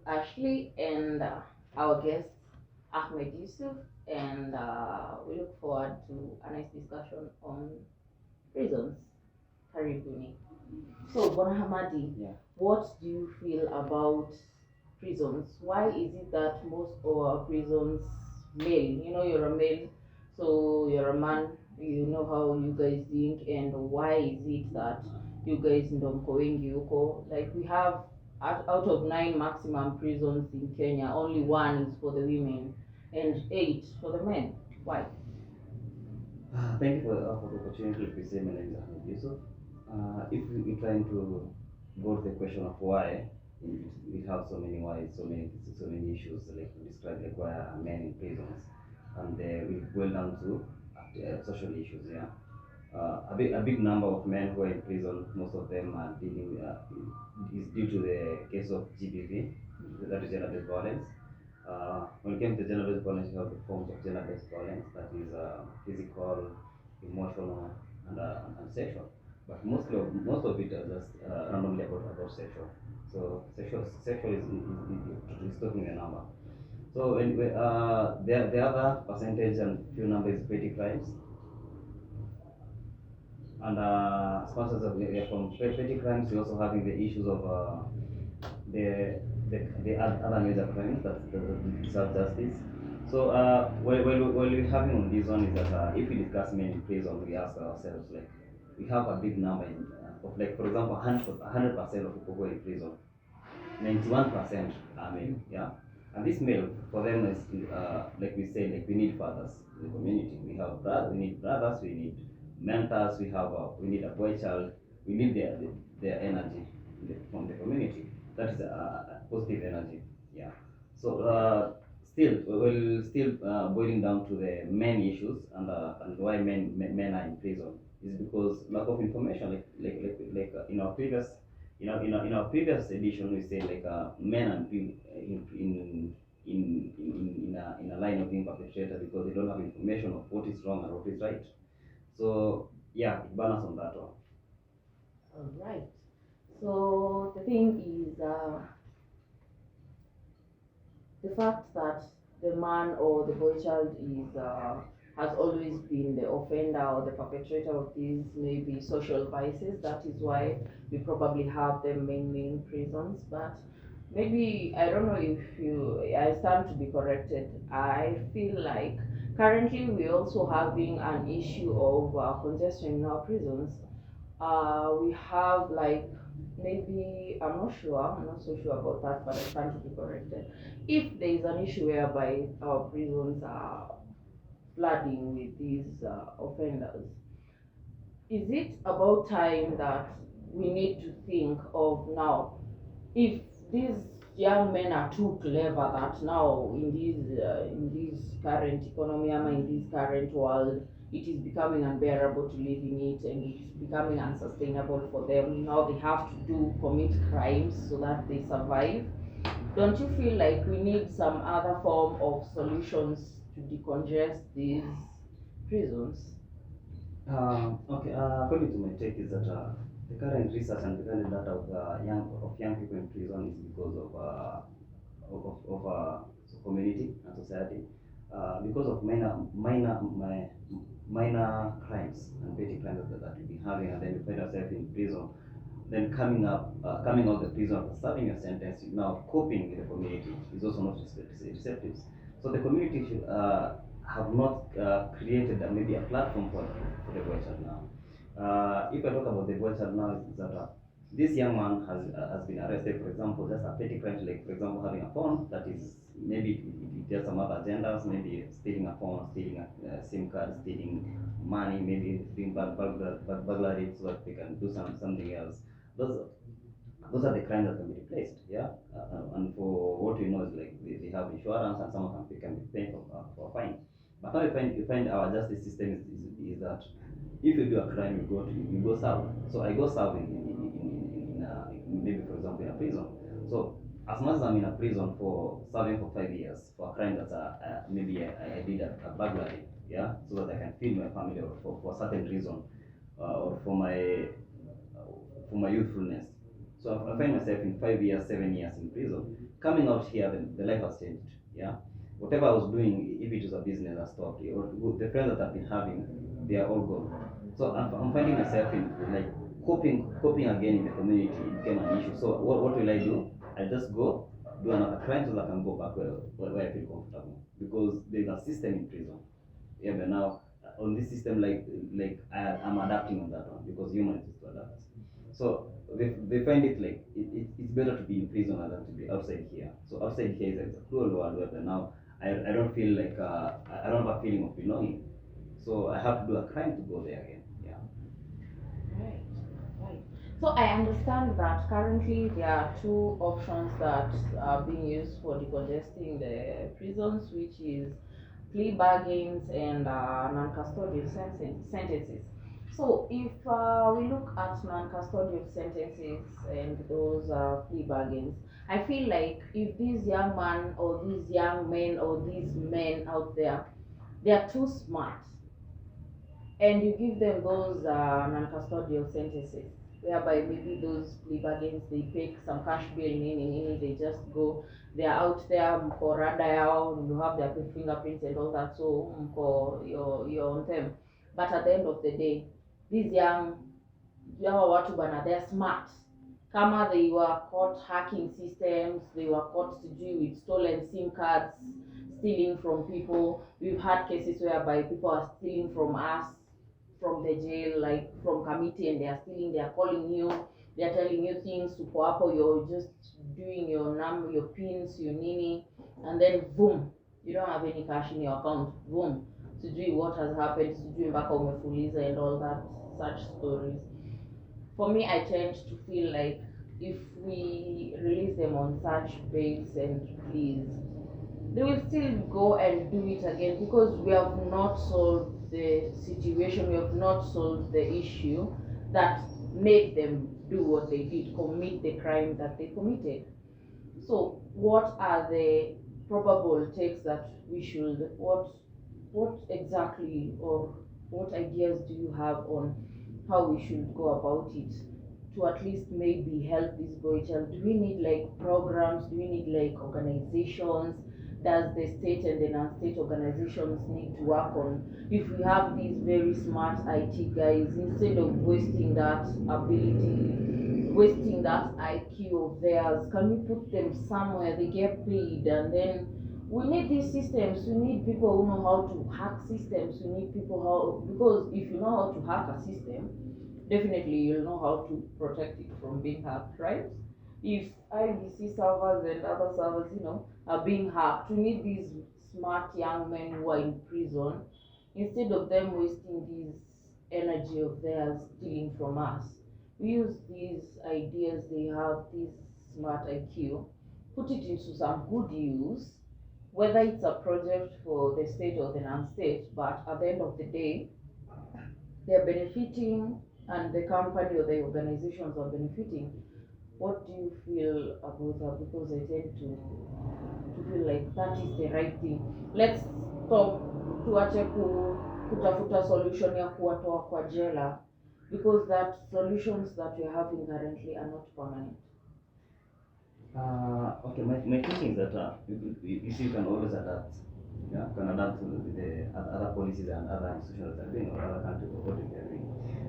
Ashley and our guest Ahmed Yusuf, and we look forward to a nice discussion on prisons, Karibuni. So, Bonhamadi, Yeah. what do you feel about prisons? Why is it that most of our prisons male? You're a male, so you're a man. You know how you guys think, and why is it that you guys in Domkowengi Yuko, like we have out of 9 maximum prisons in Kenya, only one is for the women and 8 for the men. Why? Thank you for the opportunity to present. My name is Ahmed Yusuf. If we're trying to go to the question of why, we have so many whys, so many issues, like we described, like why are men in prisons, and we boil down to social issues. Yeah, a big number of men who are in prison, most of them are dealing is due to the case of GBV, that is gender-based violence. When it comes to gender-based violence, you have the forms of gender-based violence, that is physical, emotional, and sexual. But most of it are just randomly about sexual. So sexual is talking a number. So the other percentage and few number is petty crimes. And as much as from petty crimes, we're also having the issues of the other major crimes that deserve justice. So what we're having on this one is that if we discuss men in prison, we ask ourselves, like, we have a big number of, like, for example, 100% of people who are in prison, 91% are men, yeah. And this male, for them is like we say, like, we need fathers in the community. We need brothers, we need mentors, we need a boy child, we need their energy from the community. That is positive energy, yeah. So still boiling down to the main issues, and why men are in prison is because lack of information. In our previous in our previous edition, we said, like, men are in a line of being perpetrated because they don't have information of what is wrong and what is right. So yeah, balance on that one. All right. So the thing is, the fact that the man or the boy child is has always been the offender or the perpetrator of these maybe social vices. That is why we probably have them mainly in prisons. But maybe I don't know if I stand to be corrected. I feel like currently we're also having an issue of congestion in our prisons. We have like maybe I'm not so sure about that, but I stand to be corrected. If there is an issue whereby our prisons are flooding with these offenders, is it about time that we need to think of now, if these young men are too clever that now in this current economy, in this current world, it is becoming unbearable to live in it, and it is becoming unsustainable for them. Now they have to do commit crimes so that they survive. Don't you feel like we need some other form of solutions to decongest these prisons? Okay, according to my take is that the current research and the current data of young people in prison is because of community and society, because of minor crimes and petty crimes that we've been having, and then you find yourself in prison, then coming out the prison after serving your sentence, now coping with the community is also not receptive. So the community should have not created maybe a platform for the Boychild now. If I talk about the Boychild now, is that this young man has been arrested, for example, just a petty crime, like, for example, having a phone that is maybe it has some other agendas, maybe stealing a phone, stealing a SIM card, stealing money, maybe doing burglary so that they can do something else. Those those are the crimes that can be replaced, yeah. And for what we know is, like, they have insurance, and someone can be paying for a fine. But now you find our justice system is that if you do a crime, you go serve. So I go serve maybe, for example, in a prison. So as much as I'm in a prison for serving for 5 years for a crime that maybe I did a burglary, yeah, so that I can feed my family, or for a certain reason, or for my youthfulness. So I find myself in 5 years, 7 years in prison. coming out here, the life has changed. Yeah, whatever I was doing, if it was a business, I stopped. The friends that I've been having, they are all gone. So I'm finding myself in like coping again in the community became an issue. So what will I do? I just go do another crime so that I can go back where I feel comfortable, because there's a system in prison. Yeah, but now on this system, I'm adapting on that one because humans is to adapt. So they find it like it's better to be in prison than to be outside here. So outside here is a cruel world where now I don't feel like I don't have a feeling of belonging. So I have to do a crime to go there again. Yeah. Right, right. So I understand that currently there are two options that are being used for decongesting the prisons, which is plea bargains and non-custodial sentences. So if we look at non-custodial sentences and those plea bargains, I feel like if these young men or these young men or these men out there, they are too smart and you give them those non-custodial sentences whereby maybe those plea bargains they take some cash bail nini, they just go, they're out there for rada yao, you have their fingerprints and all that, so for you're on them. But at the end of the day, these young hawa watu bana, they're smart. Kama they were caught hacking systems, they were caught with stolen SIM cards, stealing from people. We've had cases whereby people are stealing from us, from the jail, like from committee, and they are stealing, they are calling you, they are telling you things to Poapo, you're just doing your number, your pins, your nini, and then boom, you don't have any cash in your account, boom. Sijui what has happened, sijui mpaka umefuliza and all that, such stories. For me, I tend to feel like if we release them on such bails and pleas, they will still go and do it again because we have not solved the situation, we have not solved the issue that made them do what they did, commit the crime that they committed. So, what are the probable takes that we should, what exactly, or what ideas do you have on how we should go about it to at least maybe help this boy child? Do we need like programs? Do we need like organizations? Does the state and the non-state organizations need to work on, if we have these very smart IT guys, instead of wasting that ability, wasting that IQ of theirs, can we put them somewhere they get paid? And then we need these systems, we need people who know how to hack systems, we need people how, because if you know how to hack a system, definitely you'll know how to protect it from being hacked, right? If IBC servers and other servers, are being hacked, we need these smart young men who are in prison, instead of them wasting this energy of theirs stealing from us. We use these ideas they have, this smart IQ, put it into some good use, whether it's a project for the state or the non-state, but at the end of the day, they're benefiting and the company or the organizations are benefiting. What do you feel about that? Because I tend to feel like that is the right thing. Let's stop, tuache kutafuta solution ya kuwatoa kwa jela, because that solutions that we're having currently are not permanent. Okay, my thinking is that you see, you can always adapt. Yeah, you can adapt to the other policies and other institutions that are doing or other countries or what they are doing.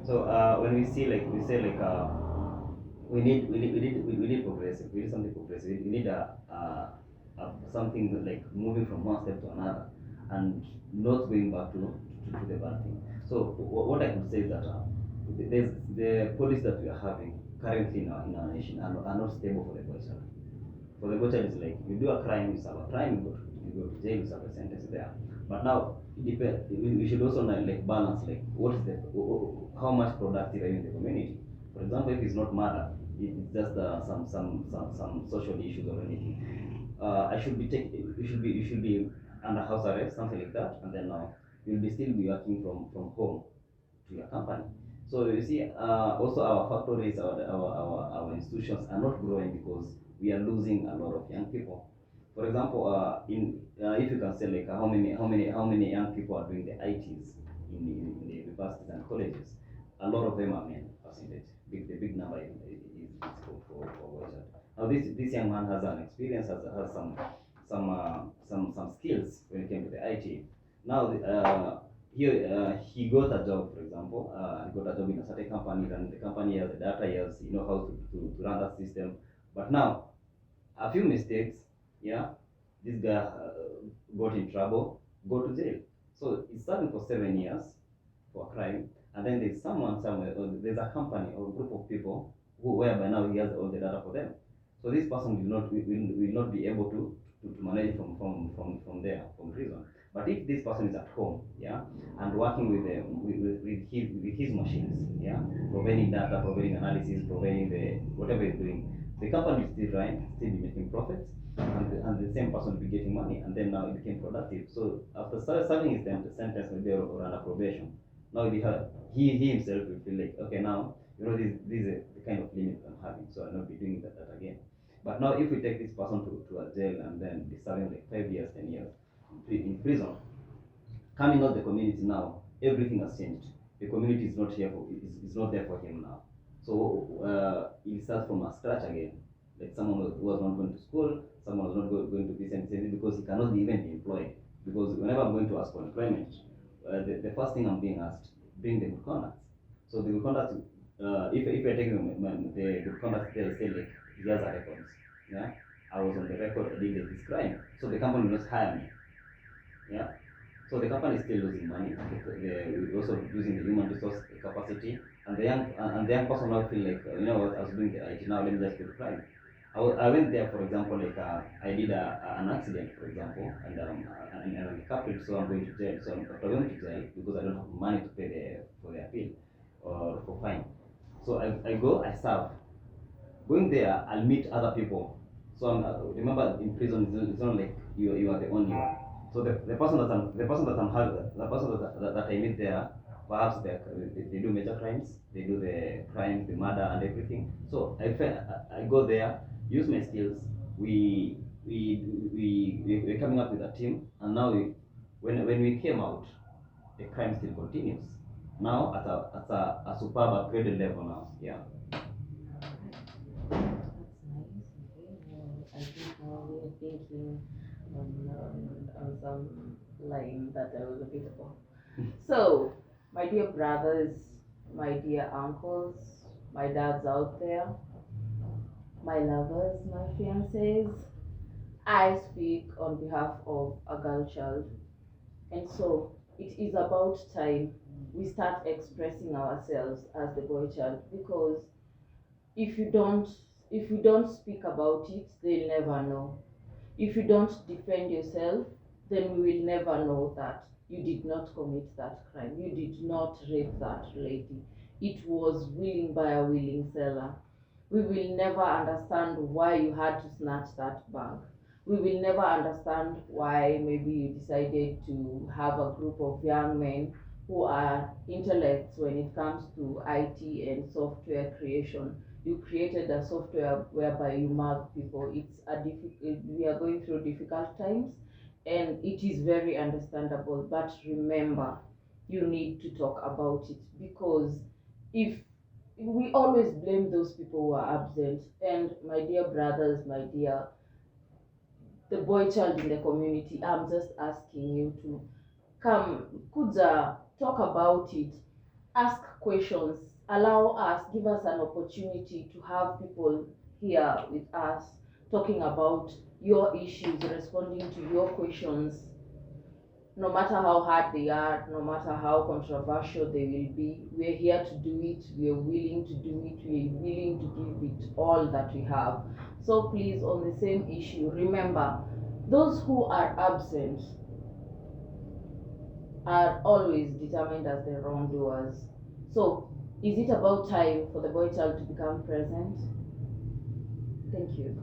So when we say we need progressive. We need something progressive. We need something like moving from one step to another and not going back to the bad thing. So what I could say is that there's the policies that we are having currently in our nation are not stable for the Boychild. For the Boychild, it's like you do a crime, you serve a crime, you go to jail, you serve a sentence there. But now we should also like balance like what is the how much productive are you in the community. For example, if it's not murder, it's just some social issues or anything. I should be you should be under house arrest, something like that, and then you'll be still be working from home to your company. So you see, also our factories, our institutions are not growing because we are losing a lot of young people. For example, if you can say like how many young people are doing the ITs in the universities and colleges, a lot of them are men percentage. The big number is for Boychild. Now this young man has an experience, has some skills when it came to the IT. Now he got a job, for example. He got a job in a certain company, and the company has the data, he has how to run that system. But now a few mistakes, yeah, this guy got in trouble, go to jail. So he's serving for 7 years for a crime, and then there's someone somewhere, or there's a company or a group of people who, whereby now he has all the data for them. So this person will not be able to manage from there, from prison. But if this person is at home, yeah, and working with his machines, yeah, providing data, providing analysis, providing the whatever he's doing, the company is still running, still be making profits, and the same person will be getting money, and then now it became productive. So after serving his sentence, maybe or under probation, now he himself will feel like, okay, now this is the kind of limit I'm having, so I'll not be doing that again. But now if we take this person to a jail and then be serving like 5 years, 10 years in prison, coming out the community now, everything has changed. The community is not here is not there for him now. So he starts from a scratch again. Like someone who was not going to school, someone was not going to be sent because he cannot even be employed. Because whenever I'm going to ask for employment, the first thing I'm being asked, bring the good conduct. So the good conduct, if I take the good conduct, they'll say like, here's a records. Yeah, I was on the record, I did this crime. So the company will not hire me. Yeah. So the company is still losing money. We're also losing the human resource capacity, and the young person now feel like, you know what, I was doing the IT, now let me just do the crime. I went there, for example, like I did an accident, for example, and I'm captured, so I'm going to jail. So after going to jail, because I don't have money to pay for the appeal or for fine, so I go, I serve. Going there, I'll meet other people. So remember, in prison, it's not like you are the only one. So the person that I meet there, perhaps they do major crimes, they do the crimes, the murder and everything. So I go there, use my skills. We're coming up with a team, and now when we came out, the crime still continues. Now at a superb upgraded level now. Yeah. That's nice. Okay. I think now we're thinking on some line that I was looking for. So, my dear brothers, my dear uncles, my dads out there, my lovers, my fiancés, I speak on behalf of a girl child. And so, it is about time we start expressing ourselves as the boy child, because if you don't if you don't speak about it, they'll never know. If you don't defend yourself, then we will never know that you did not commit that crime, you did not rape that lady, it was willing by a willing seller. We will never understand why you had to snatch that bag. We will never understand why maybe you decided to have a group of young men who are intellects when it comes to IT and software creation. You created a software whereby you mark people. We are going through difficult times, and it is very understandable. But remember, you need to talk about it, because if we always blame those people who are absent. And my dear brothers, my dear, the boy child in the community, I'm just asking you to come, Kuja, talk about it, ask questions, allow us, give us an opportunity to have people here with us talking about your issues, responding to your questions. No matter how hard they are, no matter how controversial they will be, we're here to do it, we're willing to do it, we're willing to give it all that we have. So please, on the same issue, remember, those who are absent are always determined as the wrongdoers. So, is it about time for the boy child to become present? Thank you.